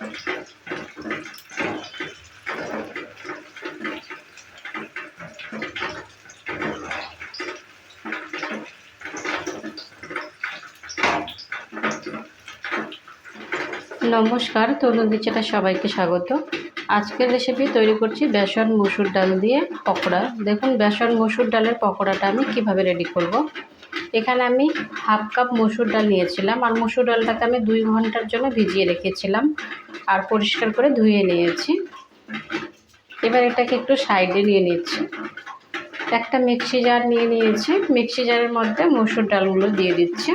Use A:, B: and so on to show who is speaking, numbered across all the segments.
A: নমস্কার, তরুণ দিচাটা সবাইকে স্বাগত। আজকের রেসিপি তৈরি করছি বেসন মসুর ডাল দিয়ে পকোড়া। দেখুন বেসন মসুর ডালের পকোড়াটা আমি কিভাবে রেডি করব। এখানে আমি হাফ কাপ মসুর ডাল নিয়েছিলাম, আর মসুর ডালটাকে আমি 2 ঘন্টার জন্য ভিজিয়ে রেখেছিলাম আর পরিষ্কার করে ধুয়ে নিয়েছি। এবার এটাকে একটু সাইডে নিয়ে নিচ্ছি। একটা মিক্সি জার নিয়ে নিয়েছি, মিক্সি জারের মধ্যে মসুর ডালগুলো দিয়ে দিচ্ছি।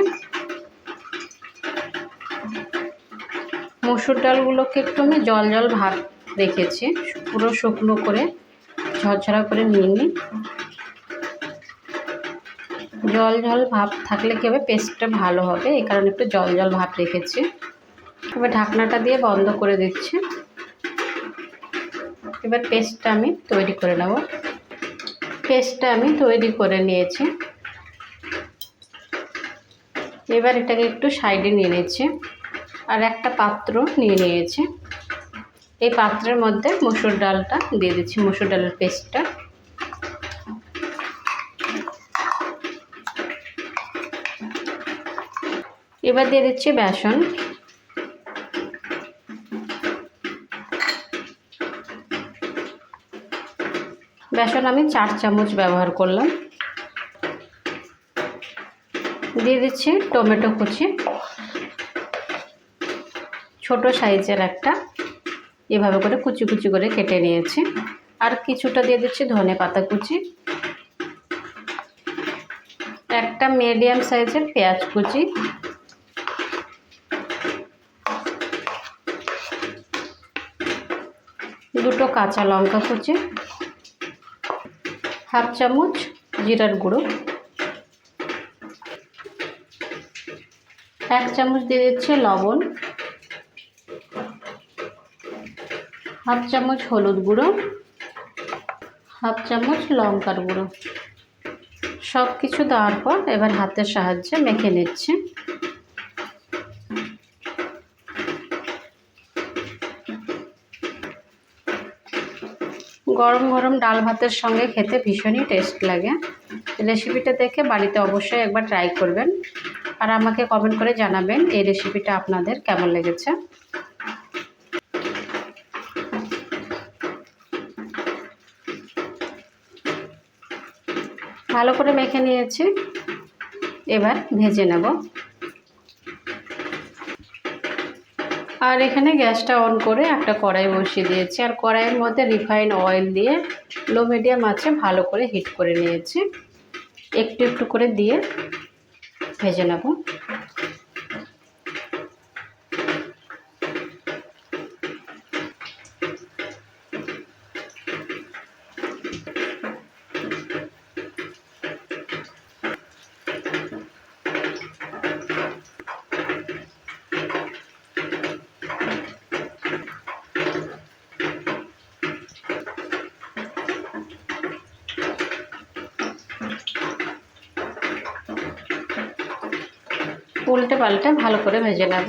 A: মসুর ডালগুলোকে একটু আমি জল ভাব রেখেছি, পুরো শুকনো করে ঝরঝরা করে নিয়ে নিই। জল ভাব থাকলে কি হবে, পেস্টটা ভালো হবে, এই কারণে একটু জল ভাব রেখেছি। এবার ঢাকনাটা দিয়ে বন্ধ করে দিচ্ছি। এবার পেস্টটা আমি তৈরি করে নেব। পেস্টটা আমি তৈরি করে নিয়েছি। এবার এটাকে একটু সাইডে নিয়ে নিচ্ছি, আর একটা পাত্র নিয়ে নিয়েছি। এই পাত্রের মধ্যে মসুর ডালটা দিয়ে দিচ্ছি, মসুর ডালের পেস্টটা। এবার দিয়ে দিচ্ছি বেসন। বেসন আমি 4 চামচ ব্যবহার করলাম। দিয়ে দিচ্ছি টমেটো কুচি, ছোট সাইজের একটা, এভাবে করে কুচি কুচি করে কেটে নিয়েছি। আর কিছুটা দিয়ে দিচ্ছি ধনেপাতা কুচি, একটা মিডিয়াম সাইজের পেঁয়াজ কুচি, দুটো কাঁচা লঙ্কা কুচি, হাফ চামচ জিরার গুঁড়ো, 1 চামচ দিয়ে দিচ্ছি লবণ, হাফ চামচ হলুদ গুঁড়ো, হাফ চামচ লঙ্কার গুঁড়ো। সব কিছু দেওয়ার পর এবার হাতের সাহায্যে মেখে নিচ্ছি। গরম গরম ডাল ভাতের সঙ্গে খেতে ভীষণই টেস্ট লাগে। রেসিপিটা দেখে বাড়িতে অবশ্যই একবার ট্রাই করবেন, আর আমাকে কমেন্ট করে জানাবেন এই রেসিপিটা আপনাদের কেমন লেগেছে। ভালো করে মেখে নিয়েছি, এবার ভেজে নেব। আর এখানে গ্যাসটা অন করে একটা কড়াই বসিয়ে দিয়েছি, আর কড়াইয়ের মধ্যে রিফাইন অয়েল দিয়ে লো মিডিয়াম আঁচে ভালো করে হিট করে নিয়েছি। একটু একটু করে দিয়ে ভেজে নেব। উল্টে পাল্টে ভালো করে ভেজে নেব।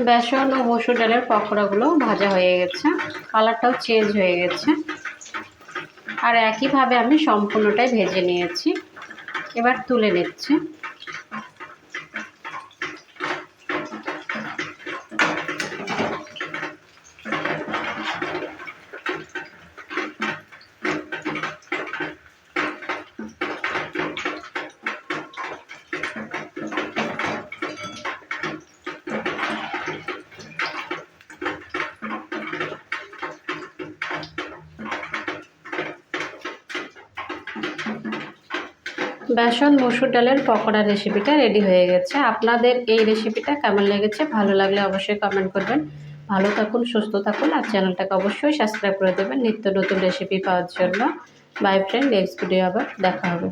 A: বেসন ও মসুর ডালের পকোড়াগুলো ভাজা হয়ে গেছে, কালারটাও চেঞ্জ হয়ে গেছে। আর একইভাবে আমি সম্পূর্ণটাই ভেজে নিয়েছি। এবার তুলে নিচ্ছি। বেসন মসুর ডালের পকোড়া রেসিপিটা রেডি হয়ে গেছে। আপনাদের এই রেসিপিটা কেমন লেগেছে, ভালো লাগলে অবশ্যই কমেন্ট করবেন। ভালো থাকুন, সুস্থ থাকুন, আর চ্যানেলটাকে অবশ্যই সাবস্ক্রাইব করে দেবেন নিত্য নতুন রেসিপি পাওয়ার জন্য। বাই ফ্রেন্ড, নেক্সট ভিডিও আবার দেখা হবে।